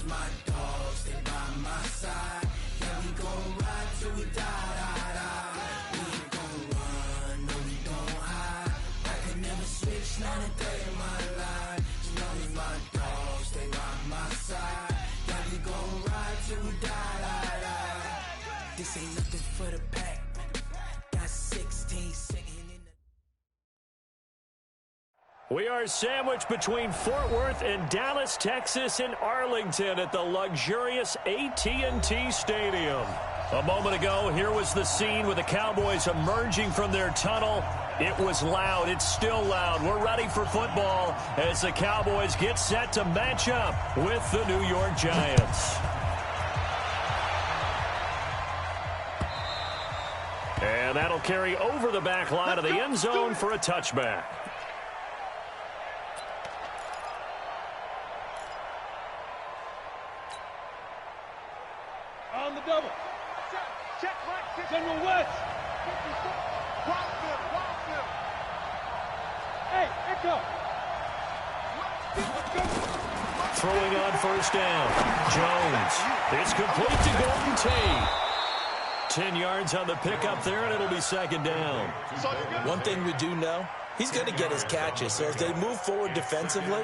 is my dogs, they by my side. Yeah, we gon' ride till we die. We ain't gon' run, no, we don't hide. I can never switch, not a day in my life. As long as my dogs, they by my side. Yeah, we gon' ride till we die. This ain't nothing for the pack. Got 16 sitting in the... We are sandwiched between Fort Worth and Dallas, Texas, and Arlington at the luxurious AT&T Stadium. A moment ago, here was the scene with the Cowboys emerging from their tunnel. It was loud. It's still loud. We're ready for football as the Cowboys get set to match up with the New York Giants. And that'll carry over the back line of the end zone for a touchback. On the double. Check right. General West. Hey, echo. Throwing on first down. Jones. It's complete to Golden Tate. 10 yards on the pickup there, and it'll be second down. One thing we do know, he's going to get his catches. So as they move forward defensively,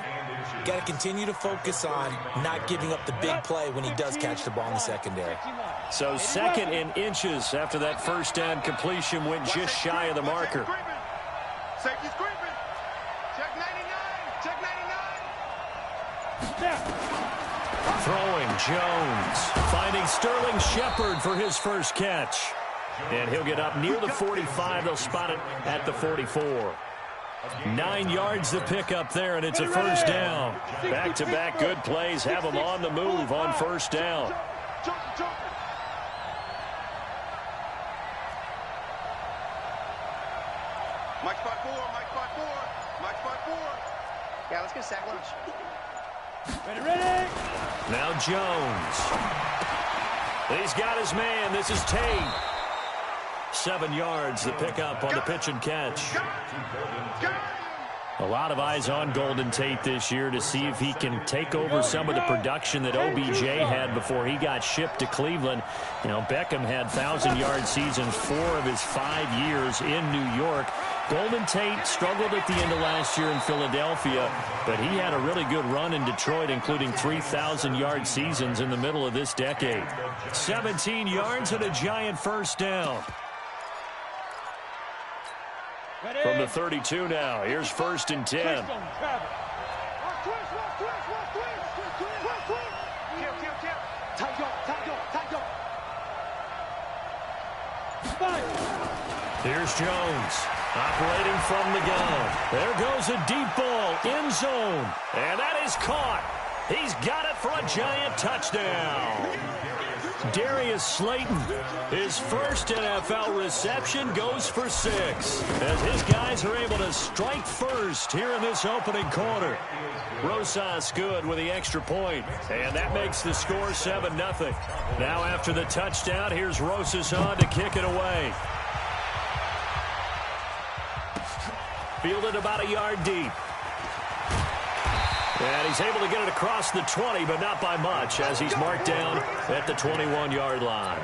got to continue to focus on not giving up the big play when he does catch the ball in the secondary. So second in inches after that first down completion went just shy of the marker. Safety's creeping. Check 99. Check 99. Throwing Jones, finding Sterling Shepard for his first catch. And he'll get up near the 45. They'll spot it at the 44. 9 yards to pick up there, and it's a first down. Back-to-back good plays have them on the move on first down. Mike spot 4. Mike spot 4. Mike spot 4. Yeah, let's get a sack lunch. Ready. Now Jones. He's got his man. This is Tate. 7 yards the pickup on the pitch and catch. A lot of eyes on Golden Tate this year to see if he can take over some of the production that OBJ had before he got shipped to Cleveland. You know, Beckham had 1,000-yard seasons 4 of his 5 years in New York. Golden Tate struggled at the end of last year in Philadelphia, but he had a really good run in Detroit, including 3,000-yard seasons in the middle of this decade. 17 yards and a giant first down. From the 32 now, here's first and 10. Here's Jones, operating from the gun. There goes a deep ball, end zone, and that is caught. He's got it for a giant touchdown. Darius Slayton, his first NFL reception, goes for 6 as his guys are able to strike first here in this opening quarter. Rosas good with the extra point, and that makes the score 7-0. Now after the touchdown, here's Rosas on to kick it away. Fielded about a yard deep. And he's able to get it across the 20, but not by much, as he's marked down at the 21-yard line.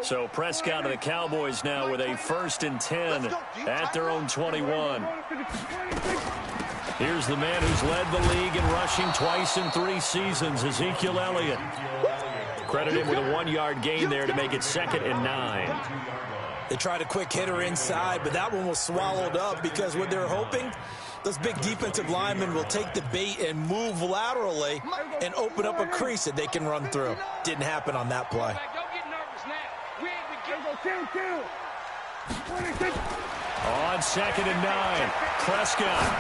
So Prescott and the Cowboys now with a first and 10 at their own 21. Here's the man who's led the league in rushing twice in 3 seasons, Ezekiel Elliott. Credit him with a 1-yard gain there to make it 2nd and 9. They tried a quick hitter inside, but that one was swallowed up because what they're hoping, those big defensive linemen will take the bait and move laterally and open up a crease that they can run through. Didn't happen on that play. On 2nd and 9, Prescott.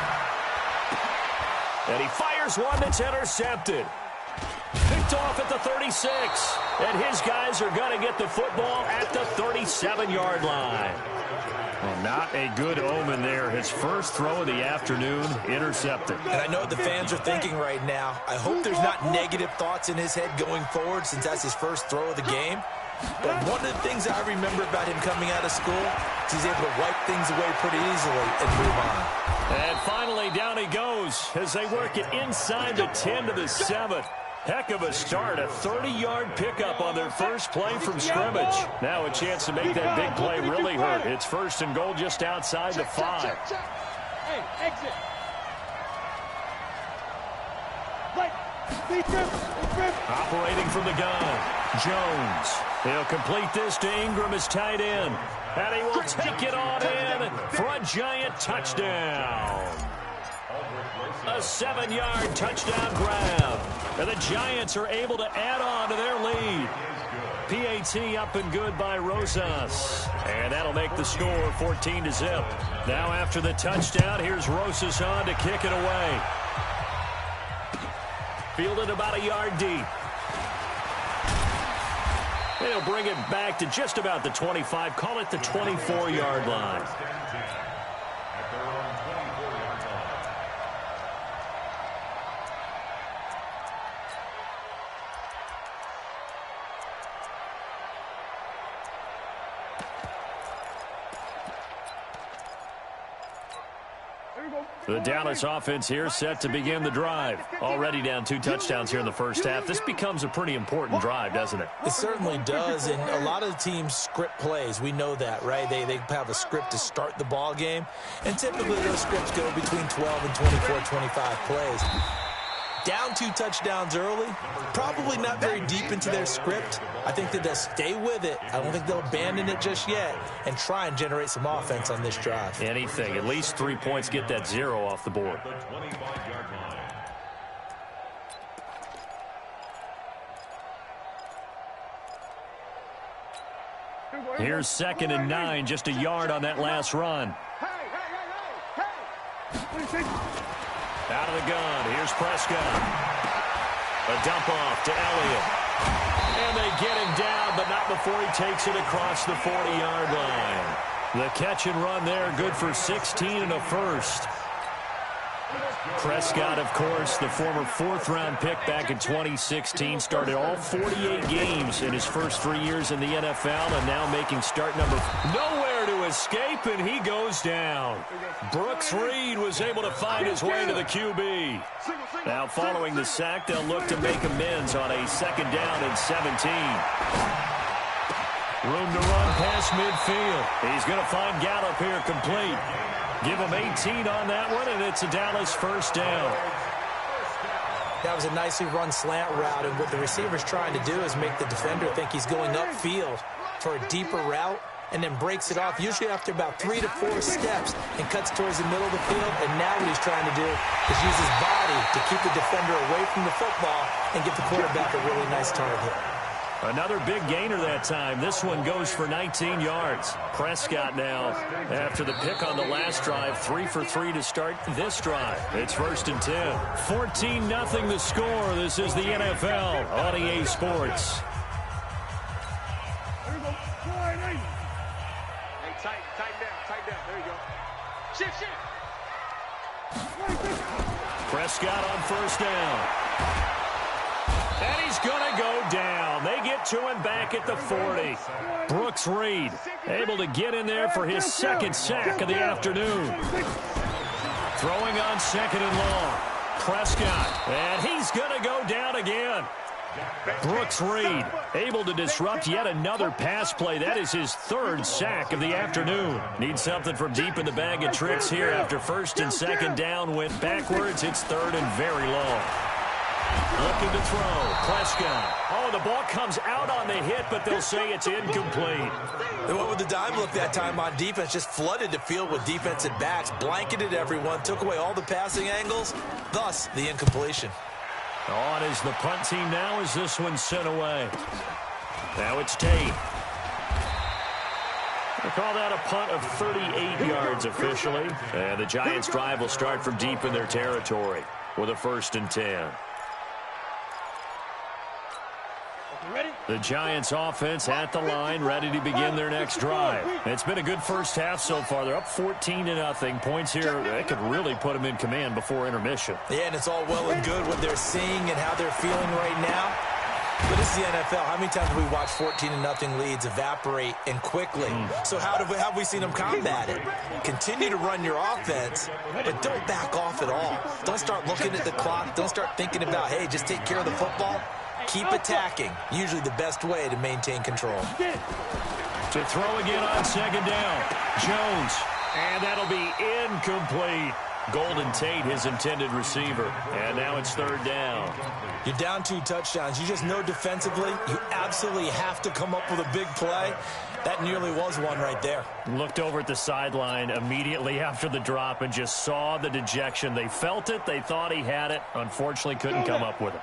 And he fires one that's intercepted. picked off at the 36. And his guys are going to get the football at the 37-yard line. Well, not a good omen there. His first throw of the afternoon intercepted. And I know what the fans are thinking right now. I hope there's not negative thoughts in his head going forward since that's his first throw of the game. But one of the things I remember about him coming out of school is he's able to wipe things away pretty easily and move on. And finally, down he goes as they work it inside the 10 to the 7. Heck of a start, a 30-yard pickup on their first play from scrimmage. Now a chance to make that big play really hurt. It's first and goal just outside the 5. Hey, exit. Operating from the gun, Jones. He'll complete this to Ingram as tight end. And he will take it on in for a giant touchdown. A 7-yard touchdown grab. And the Giants are able to add on to their lead. PAT up and good by Rosas. And that'll make the score 14-0. Now after the touchdown, here's Rosas on to kick it away. Fielded about a yard deep. They'll bring it back to just about the 25. Call it the 24-yard line. The Dallas offense here set to begin the drive. Already down 2 touchdowns here in the first half. This becomes a pretty important drive, doesn't it? It certainly does, and a lot of the teams script plays. We know that, right? They have a script to start the ball game, and typically those scripts go between 12 and 24, 25 plays. Down 2 touchdowns early, probably not very deep into their script. I think that they'll stay with it. I don't think they'll abandon it just yet and try and generate some offense on this drive. Anything. At least 3 points, get that 0 off the board. Here's 2nd and 9, just a yard on that last run. Out of the gun, here's Prescott. A dump off to Elliott. And they get him down, but not before he takes it across the 40-yard line. The catch and run there, good for 16 and a first. Prescott, of course, the former 4th-round pick back in 2016, started all 48 games in his first 3 years in the NFL, and now making start number... Nowhere to escape, and he goes down. Brooks Reed was able to find his way to the QB. Now, following the sack, they'll look to make amends on a 2nd down and 17. Room to run past midfield. He's going to find Gallup here complete. Give him 18 on that one, and it's a Dallas first down. That was a nicely run slant route, and what the receiver's trying to do is make the defender think he's going upfield for a deeper route, and then breaks it off, usually after about 3 to 4 steps, and cuts towards the middle of the field. And now what he's trying to do is use his body to keep the defender away from the football and get the quarterback a really nice target. Another big gainer that time. This one goes for 19 yards. Prescott now, after the pick on the last drive, 3 for 3 to start this drive. It's 1st and 10. 14-0 the score. This is the NFL on EA Sports. Tighten down. There you go. Shift. Prescott on 1st down. And he's going to go down. They get to him back at the 40. Brooks Reed able to get in there for his 2nd sack of the afternoon. Throwing on 2nd and long. Prescott, and he's going to go down again. Brooks Reed able to disrupt yet another pass play. That is his 3rd sack of the afternoon. Needs something from deep in the bag of tricks here after 1st and 2nd down went backwards. It's 3rd and very long. Looking to throw. Prescott. Oh, the ball comes out on the hit, but they'll say it's incomplete. They went with the dime look that time on defense, just flooded the field with defensive backs, blanketed everyone, took away all the passing angles, thus the incompletion. On is the punt team now as this one's sent away. Now it's Tate. They call that a punt of 38 yards officially. And the Giants' drive will start from deep in their territory with a 1st and 10. The Giants offense at the line, ready to begin their next drive. It's been a good first half so far. They're up 14-0. Points here, they could really put them in command before intermission. Yeah, and it's all well and good what they're seeing and how they're feeling right now. But this is the NFL. How many times have we watched 14-0 leads evaporate and quickly? So how have we seen them combat it? Continue to run your offense, but don't back off at all. Don't start looking at the clock. Don't start thinking about, hey, just take care of the football. Keep attacking. Usually the best way to maintain control. To throw again on second down. Jones. And that'll be incomplete. Golden Tate, his intended receiver. And now it's third down. You're down 2 touchdowns. You just know defensively you absolutely have to come up with a big play. That nearly was one right there. Looked over at the sideline immediately after the drop and just saw the dejection. They felt it. They thought he had it. Unfortunately, couldn't come up with it.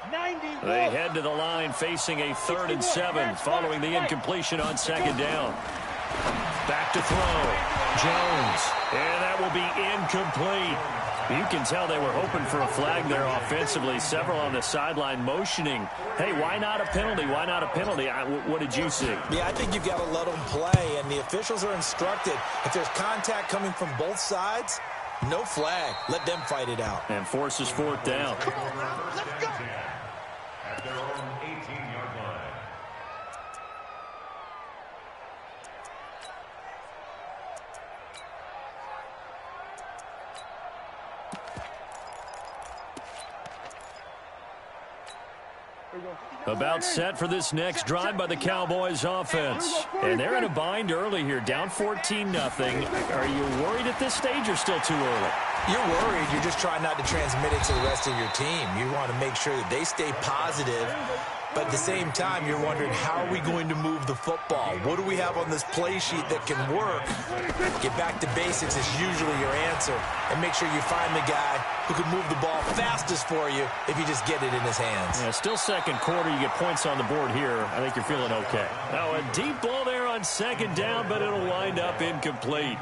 They head to the line facing a 3rd and 7 following the incompletion on second down. Back to throw. Jones. And that will be incomplete. You can tell they were hoping for a flag there offensively. Several on the sideline motioning, hey, why not a penalty? Why not a penalty? What did you see? Yeah, I think you've got to let them play, and the officials are instructed. If there's contact coming from both sides, no flag. Let them fight it out. And forces 4th down. Come on, Rob, let's go. At their own 18-yard line. About set for this next drive by the Cowboys offense. And they're in a bind early here, down 14-0. Are you worried at this stage or still too early? You're worried. You're just trying not to transmit it to the rest of your team. You want to make sure that they stay positive. But at the same time, you're wondering, how are we going to move the football? What do we have on this play sheet that can work? Get back to basics is usually your answer. And make sure you find the guy who can move the ball fastest for you if you just get it in his hands. Yeah, still second quarter. You get points on the board here. I think you're feeling okay. Now, a deep ball there on second down, but it'll wind up incomplete.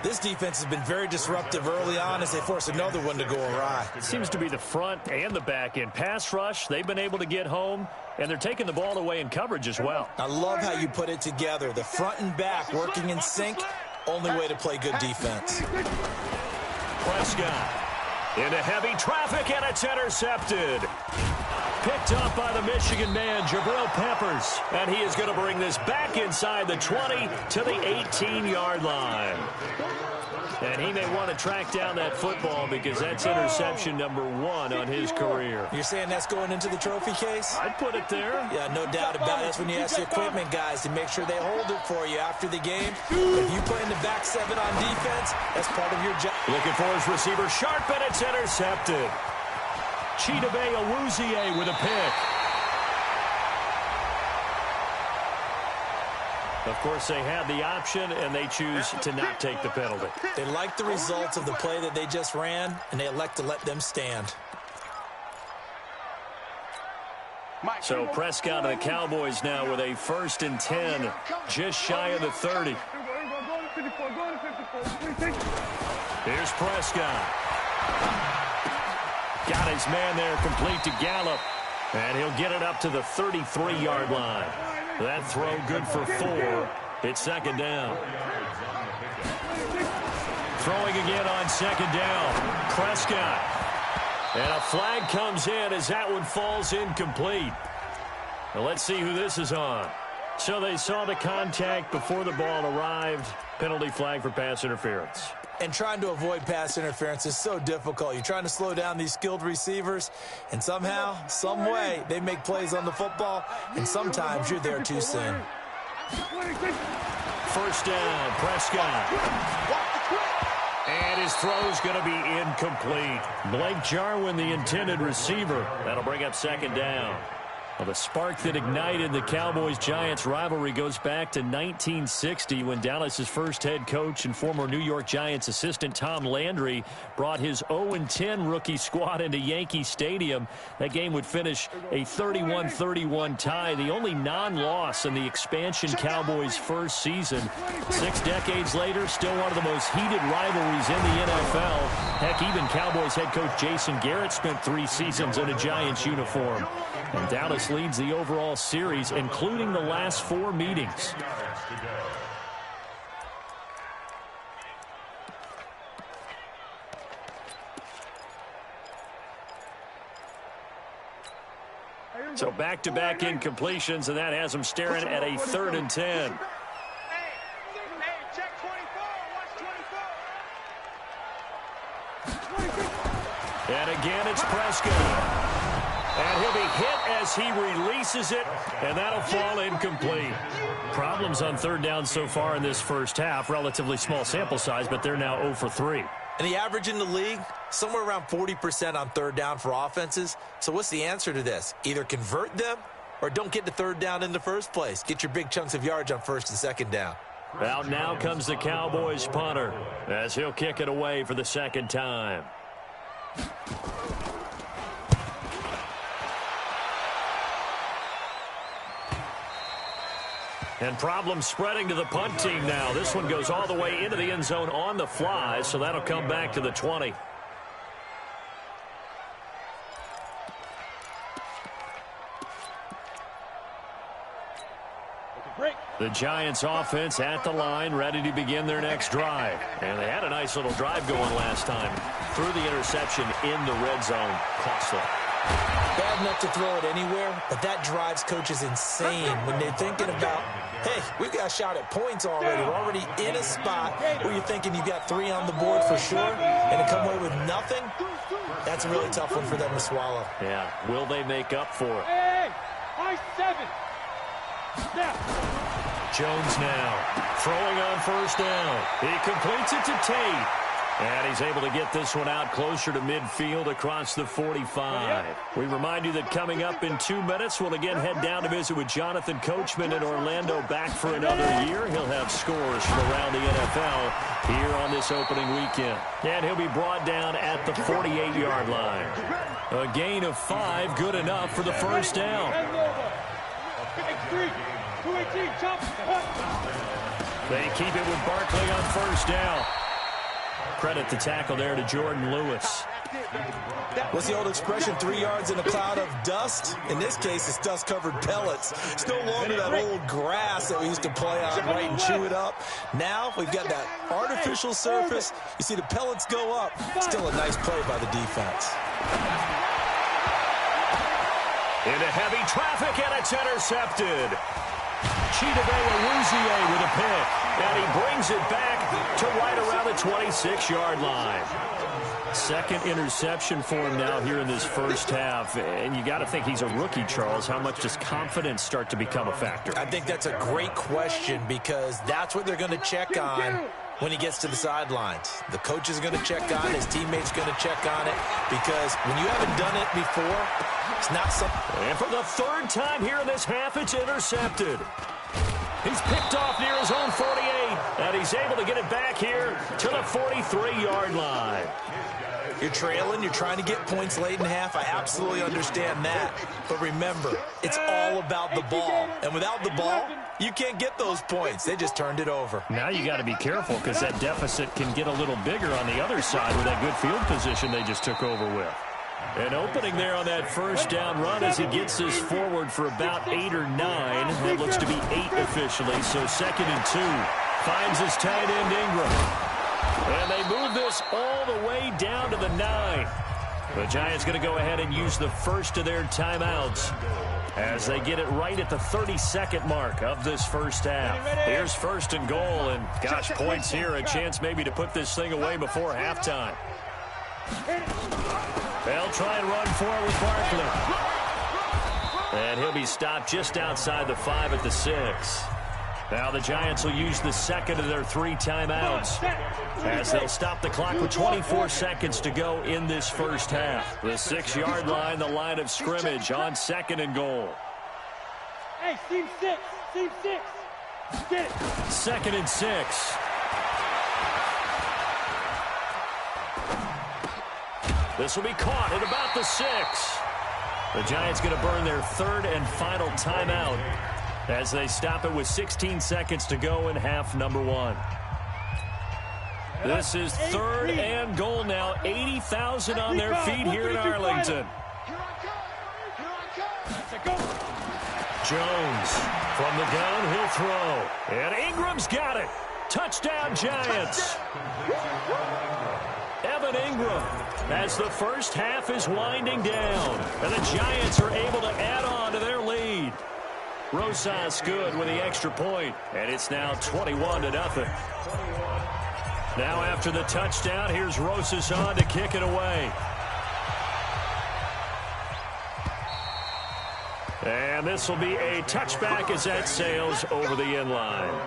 This defense has been very disruptive early on as they force another one to go awry. It seems to be the front and the back end. Pass rush, they've been able to get home, and they're taking the ball away in coverage as well. I love how you put it together. The front and back working in sync, only way to play good defense. Prescott into heavy traffic, and it's intercepted. Picked up by the Michigan man, Jabril Peppers. And he is going to bring this back inside the 20 to the 18-yard line. And he may want to track down that football because that's interception number 1 on his career. You're saying that's going into the trophy case? I'd put it there. Yeah, no doubt about it. That's when you ask the equipment guys to make sure they hold it for you after the game. If you play in the back 7 on defense, that's part of your job. Looking for his receiver, sharp, and it's intercepted. Chidobe Awuzie with a pick. Of course, they had the option, and they choose to not take the penalty. They like the results of the play that they just ran, and they elect to let them stand. So Prescott and the Cowboys now with a 1st and 10, just shy of the 30. Here's Prescott. Got his man there complete to Gallup, and he'll get it up to the 33-yard line. That throw good for 4. It's second down. Throwing again on second down. Prescott. And a flag comes in as that one falls incomplete. Well, let's see who this is on. So they saw the contact before the ball arrived. Penalty flag for pass interference. And trying to avoid pass interference is so difficult. You're trying to slow down these skilled receivers, and somehow, some way, they make plays on the football, and sometimes you're there too soon. First down, Prescott. And his throw's going to be incomplete. Blake Jarwin, the intended receiver. That'll bring up second down. Well, the spark that ignited the Cowboys-Giants rivalry goes back to 1960 when Dallas's first head coach and former New York Giants assistant Tom Landry brought his 0-10 rookie squad into Yankee Stadium. That game would finish a 31-31 tie, the only non-loss in the expansion Cowboys' first season. 6 decades later, still one of the most heated rivalries in the NFL. Heck, even Cowboys head coach Jason Garrett spent 3 seasons in a Giants uniform. And Dallas Dallas leads the overall series, including the last 4 meetings. So back-to-back incompletions, and that has them staring at a 3rd and 10. Hey, check 24. Watch 24. And again, it's Prescott. And he'll be hit as he releases it, and that'll fall incomplete. Problems on 3rd down so far in this first half. Relatively small sample size, but they're now 0 for 3. And the average in the league, somewhere around 40% on 3rd down for offenses. So what's the answer to this? Either convert them or don't get to 3rd down in the first place. Get your big chunks of yards on 1st and 2nd down. Out now comes the Cowboys punter as he'll kick it away for the 2nd time. And problems spreading to the punt team now. This one goes all the way into the end zone on the fly, so that'll come back to the 20. The Giants offense at the line, ready to begin their next drive. And they had a nice little drive going last time. Threw the interception in the red zone. Costly. Bad enough to throw it anywhere, but that drives coaches insane when they're thinking about, hey, we've got a shot at points already. We're already in a spot where you're thinking you've got 3 on the board for sure, and to come away with nothing, that's a really tough one for them to swallow. Yeah, will they make up for it? Hey, high 7. Snap. Jones now throwing on 1st down. He completes it to Tate. And he's able to get this one out closer to midfield across the 45. We remind you that coming up in 2 minutes, we'll again head down to visit with Jonathan Coachman in Orlando, back for another year. He'll have scores from around the NFL here on this opening weekend. And he'll be brought down at the 48-yard line. A gain of 5, good enough for the 1st down. They keep it with Barkley on 1st down. Credit the tackle there to Jordan Lewis. What's the old expression, 3 yards in a cloud of dust? In this case, it's dust-covered pellets. It's no longer that old grass that we used to play on, right, and chew it up. Now we've got that artificial surface. You see the pellets go up. Still a nice play by the defense. Into heavy traffic, and it's intercepted. Chidobe with a pick, and he brings it back to right around the 26-yard line. 2nd interception for him now here in this first half, and you got to think he's a rookie, Charles. How much does confidence start to become a factor? I think that's a great question because that's what they're going to check on when he gets to the sidelines. The coach is going to check on it. His teammates going to check on it because when you haven't done it before, it's not something. And for the 3rd time here in this half, it's intercepted. He's picked off near his own 48, and he's able to get it back here to the 43-yard line. You're trailing, you're trying to get points late in half. I absolutely understand that. But remember, it's all about the ball. And without the ball, you can't get those points. They just turned it over. Now you got to be careful because that deficit can get a little bigger on the other side with that good field position they just took over with. An opening there on that 1st down run as he gets this forward for about 8 or 9. That looks to be 8 officially, so 2nd and 2. Finds his tight end Ingram. And they move this all the way down to the 9. The Giants going to go ahead and use the first of their timeouts as they get it right at the 32nd mark of this first half. Here's 1st and goal, and gosh, points here, a chance maybe to put this thing away before halftime. They'll try and run for it with Barkley. And he'll be stopped just outside the 5 at the 6. Now the Giants will use the 2nd of their 3 timeouts as they'll stop the clock with 24 seconds to go in this first half. The 6-yard line, the line of scrimmage on 2nd and goal. Hey, team 6. Team 6. Get it. 2nd and 6. This will be caught at about the 6. The Giants going to burn their 3rd and final timeout as they stop it with 16 seconds to go in half number 1. This is 3rd and goal now. 80,000 on their feet here in Arlington. Here I come. Jones from the gun, he'll throw. And Ingram's got it. Touchdown, Giants. Evan Ingram as the first half is winding down. And the Giants are able to add on to their lead. Rosas good with the extra point, and it's now 21-0. Now after the touchdown, here's Rosas on to kick it away. And this will be a touchback as that sails over the end line.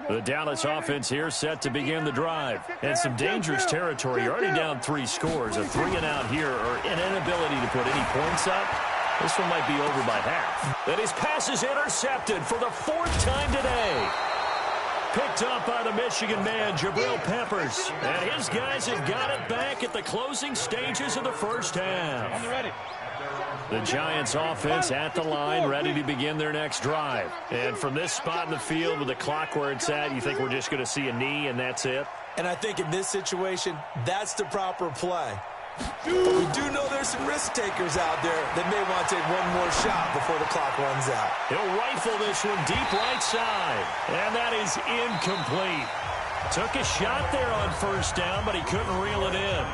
The Dallas offense here set to begin the drive. And some dangerous territory. You're already down 3 scores. A 3-and-out here or an inability to put any points up. This one might be over by half. And his pass is intercepted for the 4th time today. Picked up by the Michigan man, Jabril Peppers. And his guys have got it back at the closing stages of the first half. The Giants offense at the line, ready to begin their next drive. And from this spot in the field with the clock where it's at, you think we're just going to see a knee and that's it? And I think in this situation, that's the proper play. But we do know there's some risk takers out there that may want to take one more shot before the clock runs out. He'll rifle this one deep right side. And that is incomplete. Took a shot there on first down, but he couldn't reel it in.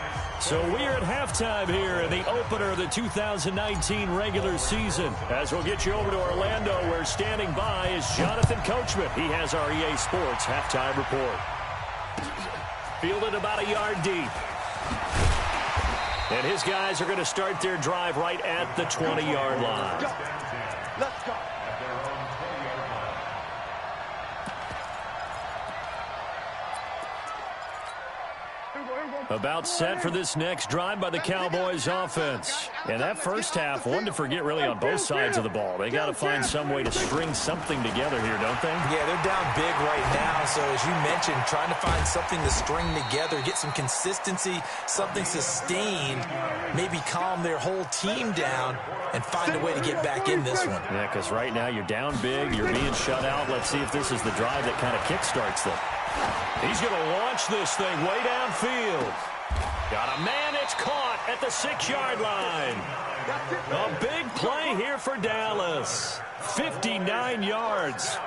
So we're at halftime here in the opener of the 2019 regular season. As we'll get you over to Orlando, where standing by is Jonathan Coachman. He has our EA Sports halftime report. Fielded about a yard deep. And his guys are going to start their drive right at the 20-yard line. Let's go. About set for this next drive by the Cowboys offense. And that first half, one to forget really on both sides of the ball. They got to find some way to string something together here, don't they? Yeah, they're down big right now. So as you mentioned, trying to find something to string together, get some consistency, something sustained, maybe calm their whole team down and find a way to get back in this one. Yeah, because right now you're down big, you're being shut out. Let's see if this is the drive that kind of kickstarts them. He's going to launch this thing way downfield. Got a man, it's caught at the 6-yard line. A big play here for Dallas. 59 yards.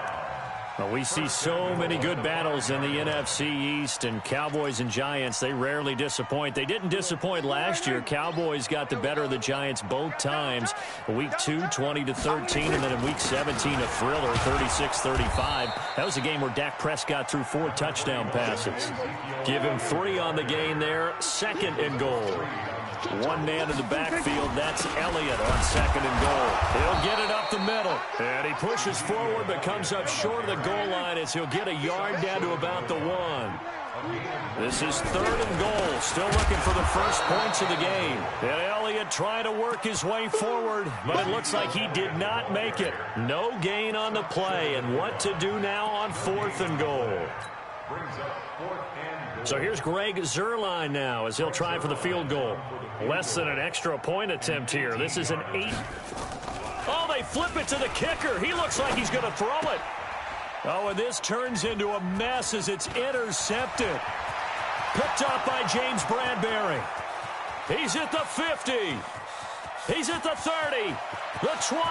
Well, we see so many good battles in the NFC East, and Cowboys and Giants, they rarely disappoint. They didn't disappoint last year. Cowboys got the better of the Giants both times. Week 2, 20-13, and then in Week 17, a thriller, 36-35. That was a game where Dak Prescott threw 4 touchdown passes. Give him 3 on the game there, 2nd and goal. One man in the backfield, that's Elliott on 2nd and goal. He'll get it up the middle. And he pushes forward but comes up short of the goal line as he'll get a yard down to about the 1. This is 3rd and goal. Still looking for the first points of the game. And Elliott trying to work his way forward, but it looks like he did not make it. No gain on the play. And what to do now on 4th and goal. So here's Greg Zuerlein now as he'll try for the field goal. Less than an extra point attempt here. This is an 8. Oh, they flip it to the kicker. He looks like he's going to throw it. Oh, and this turns into a mess as it's intercepted. Picked up by James Bradbury. He's at the 50. He's at the 30. The 20.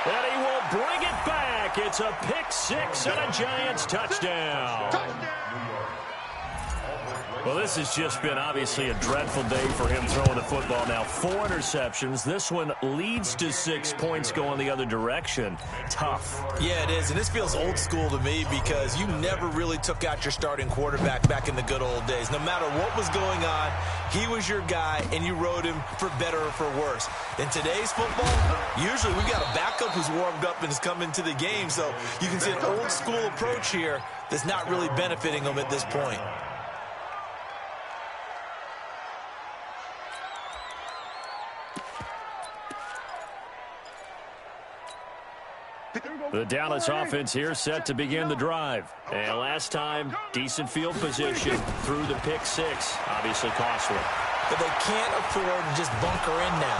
And he will bring it back. It's a pick 6 and a Giants touchdown. Well, this has just been obviously a dreadful day for him throwing the football. Now 4 interceptions. This one leads to 6 points going the other direction. Tough. Yeah, it is. And this feels old school to me because you never really took out your starting quarterback back in the good old days. No matter what was going on, he was your guy, and you rode him for better or for worse. In today's football, usually we got a backup who's warmed up and has come into the game. So you can see an old school approach here that's not really benefiting them at this point. The Dallas offense here set to begin the drive. And last time, decent field position through the pick 6. Obviously costly. But they can't afford to just bunker in now.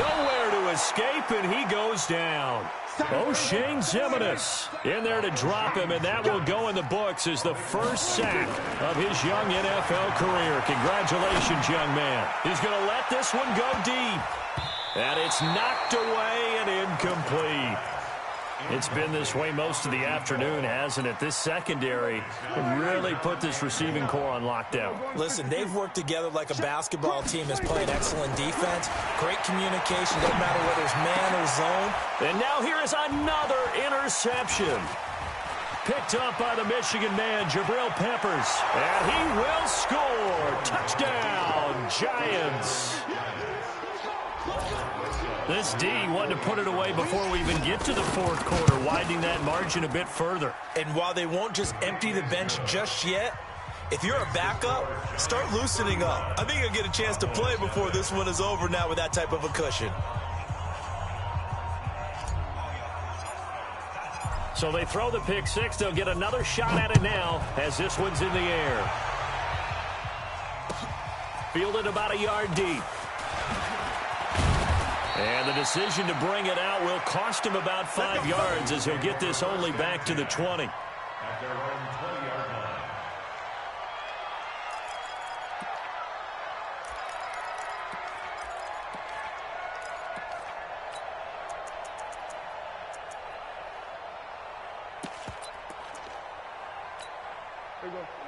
Nowhere to to escape, and he goes down. O'Shane Zimenez in there to drop him, and that will go in the books as the first sack of his young NFL career. Congratulations, young man. He's going to let this one go deep. And it's knocked away and incomplete. It's been this way most of the afternoon, hasn't it? This secondary really put this receiving core on lockdown. Listen, they've worked together like a basketball team that's playing excellent defense. Great communication, no matter whether it's man or zone. And now here is another interception. Picked up by the Michigan man, Jabril Peppers. And he will score. Touchdown, Giants. This D wanted to put it away before we even get to the fourth quarter, widening that margin a bit further. And while they won't just empty the bench just yet, if you're a backup, start loosening up. I think you'll get a chance to play before this one is over now with that type of a cushion. So they throw the pick six. They'll get another shot at it now as this one's in the air. Fielded about a yard deep. And the decision to bring it out will cost him about 5 yards as he'll get this only back to the 20. At their own 20-yard line.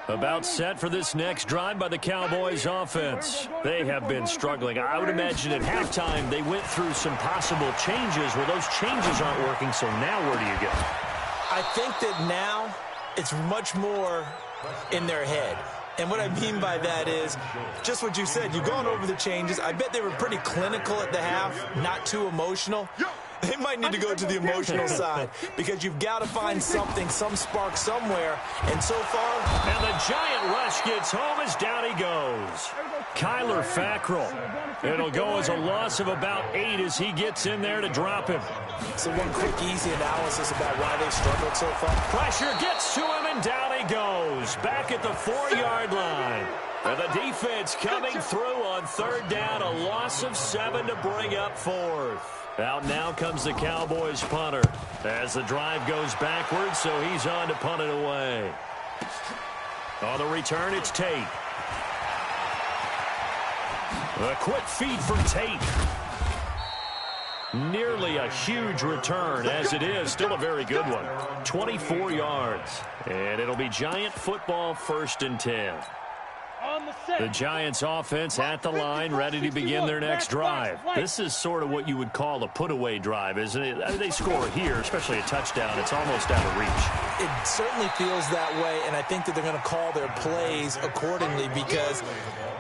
About set for this next drive by the Cowboys offense. They have been struggling. I would imagine at halftime they went through some possible changes where those changes aren't working, so now where do you go? I think that now it's much more in their head. And what I mean by that is just what you said. You've gone over the changes. I bet they were pretty clinical at the half, not too emotional. They might need to go to the emotional side because you've got to find something, some spark somewhere. And so far... And the giant rush gets home as down he goes. Kyler Fackrell. It'll go as a loss of about 8 as he gets in there to drop him. So one quick, easy analysis about why they've struggled so far. Pressure gets to him, and down he goes. Back at the 4-yard line. And the defense coming through on third down. A loss of 7 to bring up fourth. Out now comes the Cowboys punter as the drive goes backwards, so he's on to punt it away. On the return, it's Tate. A quick feed from Tate. Nearly a huge return, as it is. Still a very good one. 24 yards. And it'll be Giant football, 1st and 10. The Giants offense at the line, ready to begin their next drive. This is sort of what you would call a put-away drive, isn't it? I mean, they score here, especially a touchdown. It's almost out of reach. It certainly feels that way, and I think that they're going to call their plays accordingly because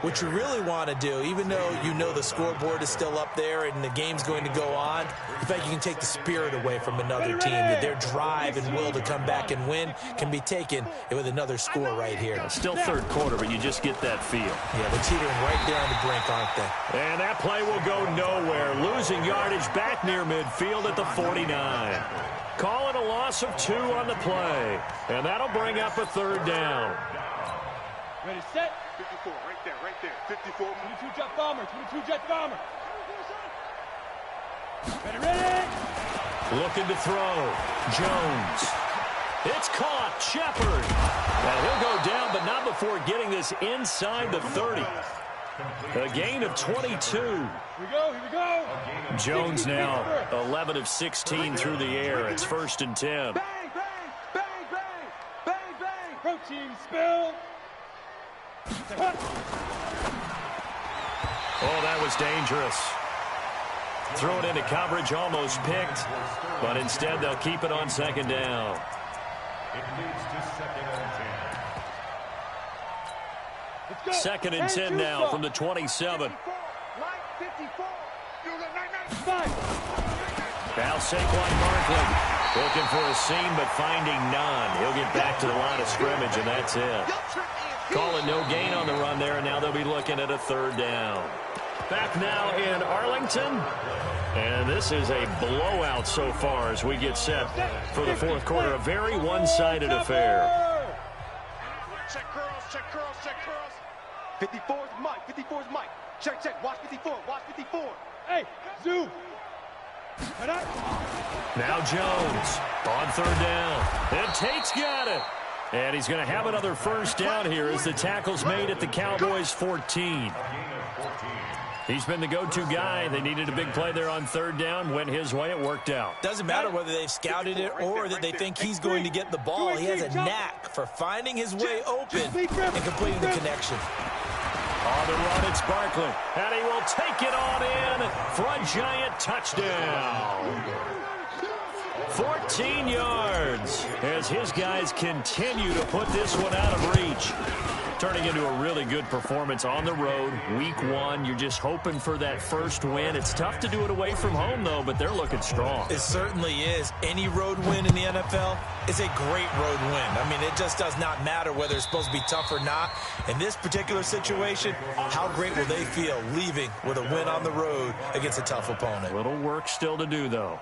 what you really want to do, even though you know the scoreboard is still up there and the game's going to go on, in fact, you can take the spirit away from another team, that their drive and will to come back and win can be taken with another score right here. Still third quarter, but you just get that feel. Yeah, they're teetering right there on the brink, aren't they? And that play will go nowhere. Losing yardage back near midfield at the 49. Call it a loss of 2 on the play. And that'll bring up a third down. Ready, set. 54, right there, 54. 22 jet bomber, 22 jet bomber. Ready. Looking to throw. Jones. It's caught. Shepard. And he'll go down, but not before getting this inside the 30. A gain of 22. Here we go. Jones now 11 of 16 through the air. It's 1st and 10. Bang. Protein spill. Oh, that was dangerous. Throw it into coverage, almost picked. But instead, they'll keep it on 2nd down. It leads to 2nd and 10. 2nd and 10 now from the 27. Now Saquon Barkley looking for a seam, but finding none. He'll get back to the line of scrimmage, and that's it. Call it no gain on the run there, and now they'll be looking at a 3rd down. Back now in Arlington. And this is a blowout so far as we get set for the 4th quarter. A very one-sided affair. Check curls. 54's Mike. Check. Watch 54. Hey, Zoo. Now Jones on third down. And Tate's got it. And he's going to have another first down here as the tackle's made at the Cowboys' 14. He's been the go-to guy. They needed a big play there on third down. Went his way. It worked out. Doesn't matter whether they've scouted it or that they think he's going to get the ball. He has a knack for finding his way open and completing the connection. On the run, it's Barkley. And he will take it on in for a giant touchdown. 14 yards as his guys continue to put this one out of reach. Turning into a really good performance on the road. Week 1, you're just hoping for that first win. It's tough to do it away from home, though, but they're looking strong. It certainly is. Any road win in the NFL is a great road win. I mean, it just does not matter whether it's supposed to be tough or not. In this particular situation, how great will they feel leaving with a win on the road against a tough opponent? A little work still to do, though.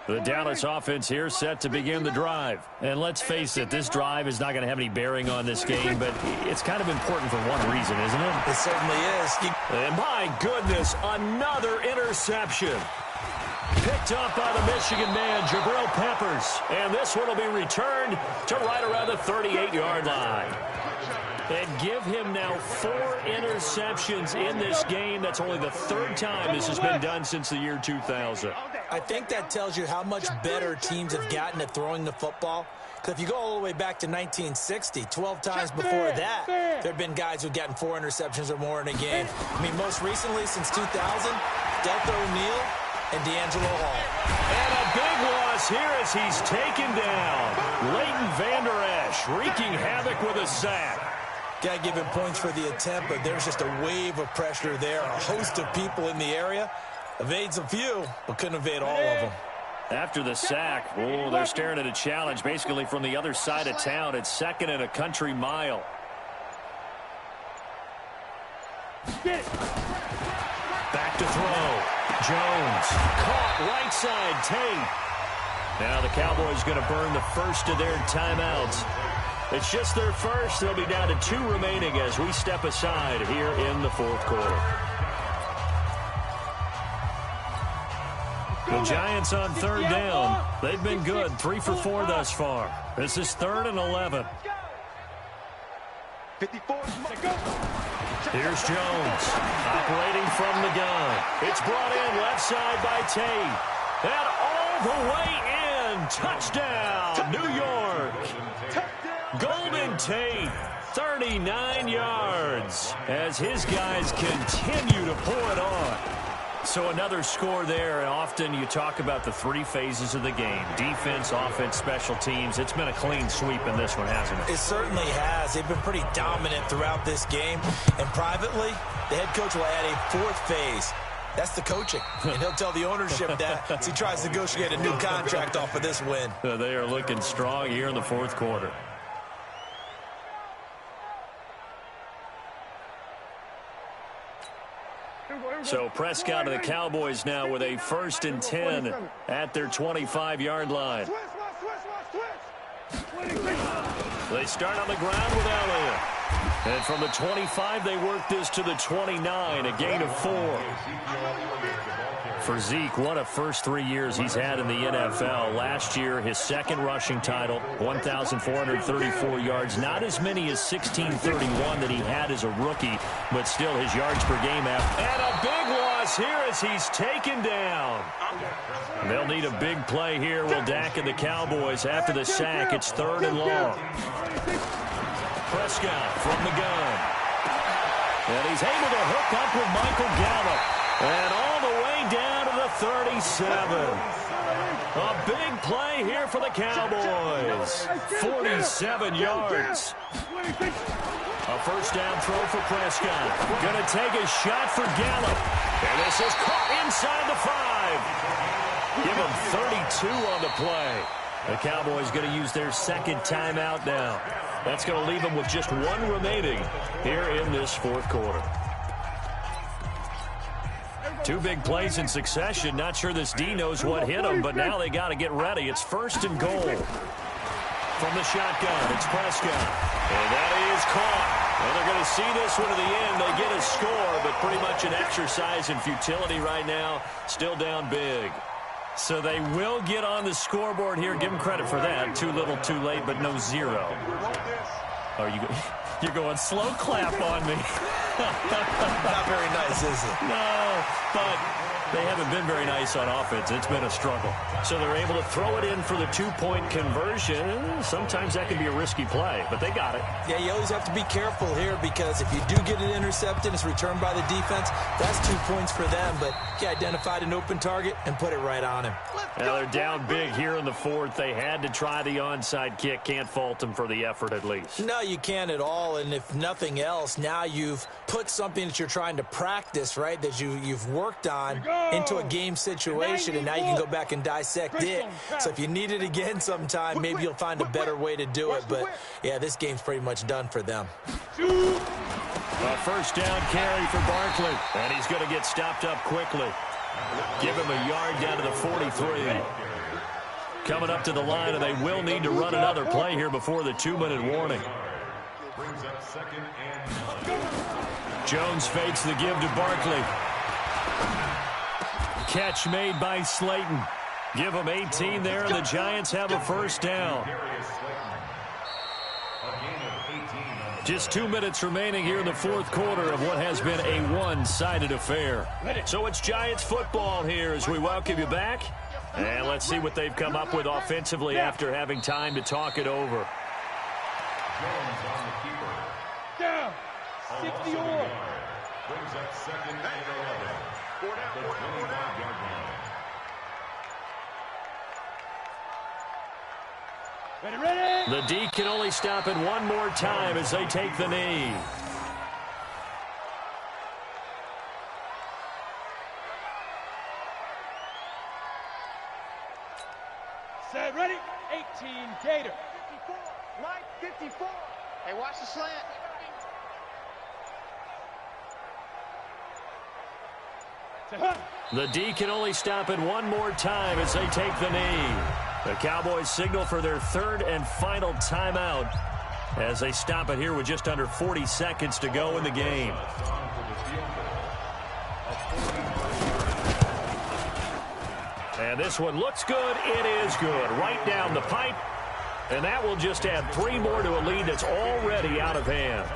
The Dallas offense here set to begin the drive. And let's face it, this drive is not going to have any bearing on this game, but it's kind of important for one reason, isn't it? It certainly is. And my goodness, another interception. Picked up by the Michigan man, Jabril Peppers. And this one will be returned to right around the 38-yard line. And give him now 4 interceptions in this game. That's only the 3rd time this has been done since the year 2000. I think that tells you how much better teams have gotten at throwing the football. Because if you go all the way back to 1960, 12 times before that, there have been guys who've gotten 4 interceptions or more in a game. I mean, most recently, since 2000, Delta O'Neal and D'Angelo Hall. And a big loss here as he's taken down. Leighton Vander Esch wreaking havoc with a sack. Got to give him points for the attempt, but there's just a wave of pressure there. A host of people in the area. Evades a few, but couldn't evade all of them. After the sack, oh, they're staring at a challenge basically from the other side of town. It's 2nd and a country mile. Back to throw. Jones caught right side. Tate. Now the Cowboys going to burn the first of their timeouts. It's just their first. They'll be down to 2 remaining as we step aside here in the 4th quarter. The Giants on 3rd down. They've been good. 3 for 4 thus far. This is 3rd and 11. 54. Here's Jones operating from the gun. It's brought in left side by Tate. And all the way in. Touchdown, New York. Golden Tate, 39 yards as his guys continue to pour it on. So another score there, and often you talk about the 3 phases of the game. Defense, offense, special teams. It's been a clean sweep in this one, hasn't it? It certainly has. They've been pretty dominant throughout this game. And privately, the head coach will add a 4th phase. That's the coaching. And he'll tell the ownership that as he tries to negotiate a new contract off of this win. They are looking strong here in the 4th quarter. So Prescott and the Cowboys now with a 1st and 10 at their 25-yard line. They start on the ground with Elliott. And from the 25, they work this to the 29, a gain of 4. For Zeke, what a first 3 years he's had in the NFL. Last year, his 2nd rushing title, 1,434 yards. Not as many as 1,631 that he had as a rookie, but still his yards per game. And a big loss here as he's taken down. They'll need a big play here. Will Dak and the Cowboys after the sack. It's 3rd and long. Prescott from the gun. And he's able to hook up with Michael Gallup. And all the way down to the 37. A big play here for the Cowboys. 47 yards. A first down throw for Prescott. Going to take a shot for Gallup. And this is caught inside the 5. Give him 32 on the play. The Cowboys going to use their 2nd timeout now. That's going to leave them with just 1 remaining here in this 4th quarter. Two big plays in succession. Not sure this D knows what hit him, but now they got to get ready. It's 1st and goal. From the shotgun, it's Prescott. And that is caught. And they're going to see this one to the end. They get a score, but pretty much an exercise in futility right now. Still down big. So they will get on the scoreboard here. Give them credit for that. Too little, too late, but no 0. Oh, you're going slow clap on me. Not very nice, is it? No, but they haven't been very nice on offense. It's been a struggle. So they're able to throw it in for the 2-point conversion. Sometimes that can be a risky play, but they got it. Yeah, you always have to be careful here because if you do get it intercepted, it's returned by the defense. That's 2 points for them, but he identified an open target and put it right on him. Now they're down big here in the 4th. They had to try the onside kick. Can't fault them for the effort at least. No, you can't at all, and if nothing else, now you've put something that you're trying to practice, right, that you've worked on into a game situation, and now you can go back and dissect it. So if you need it again sometime, maybe you'll find a better way to do it. But, yeah, this game's pretty much done for them. A 1st down carry for Barkley, and he's going to get stopped up quickly. Give him a yard down to the 43. Coming up to the line, and they will need to run another play here before the 2-minute warning. Brings up 2nd and 9. Jones fakes the give to Barkley. Catch made by Slayton. Give him 18 there, and the Giants have a 1st down. Just 2 minutes remaining here in the 4th quarter of what has been a one-sided affair. So it's Giants football here as we welcome you back. And let's see what they've come up with offensively after having time to talk it over. Jones on the keeper. Down. 60 or. Brings up 2nd and 11. The 25-yard line. Ready. The D can only stop it one more time as they take the knee. Set, ready. 18, Gator. 54. Mike, 54. Hey, watch the slant. The D can only stop it one more time as they take the knee. The Cowboys signal for their 3rd and final timeout as they stop it here with just under 40 seconds to go in the game. And this one looks good. It is good. Right down the pipe. And that will just add 3 more to a lead that's already out of hand.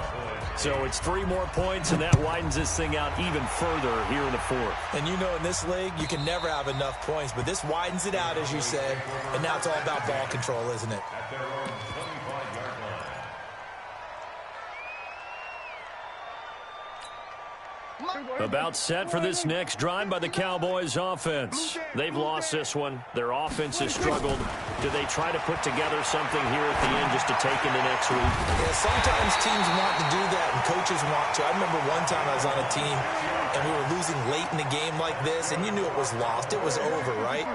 So it's 3 more points, and that widens this thing out even further here in the 4th. And you know in this league, you can never have enough points, but this widens it out, as you said, and now it's all about ball control, isn't it? At their own 25-yard line. About set for this next drive by the Cowboys offense. They've lost this one. Their offense has struggled. Do they try to put together something here at the end just to take into next week? Yeah, sometimes teams want to do that and coaches want to. I remember one time I was on a team and we were losing late in the game like this, and you knew it was lost. It was over, right?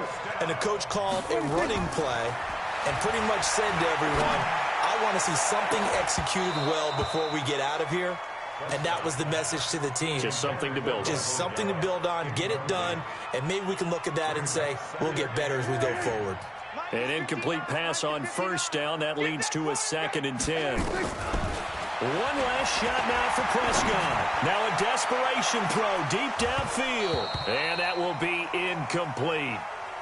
And the coach called a running play and pretty much said to everyone, I want to see something executed well before we get out of here. And that was the message to the team. Just something to build on. Just something to build on, get it done, and maybe we can look at that and say, we'll get better as we go forward. An incomplete pass on 1st down. That leads to a 2nd and 10. One last shot now for Prescott. Now a desperation throw deep downfield. And that will be incomplete,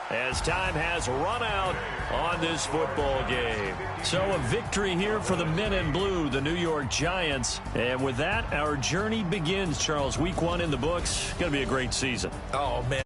as time has run out on this football game. So a victory here for the men in blue, the New York Giants. And with that, our journey begins, Charles. Week 1 in the books. Going to be a great season. Oh, man.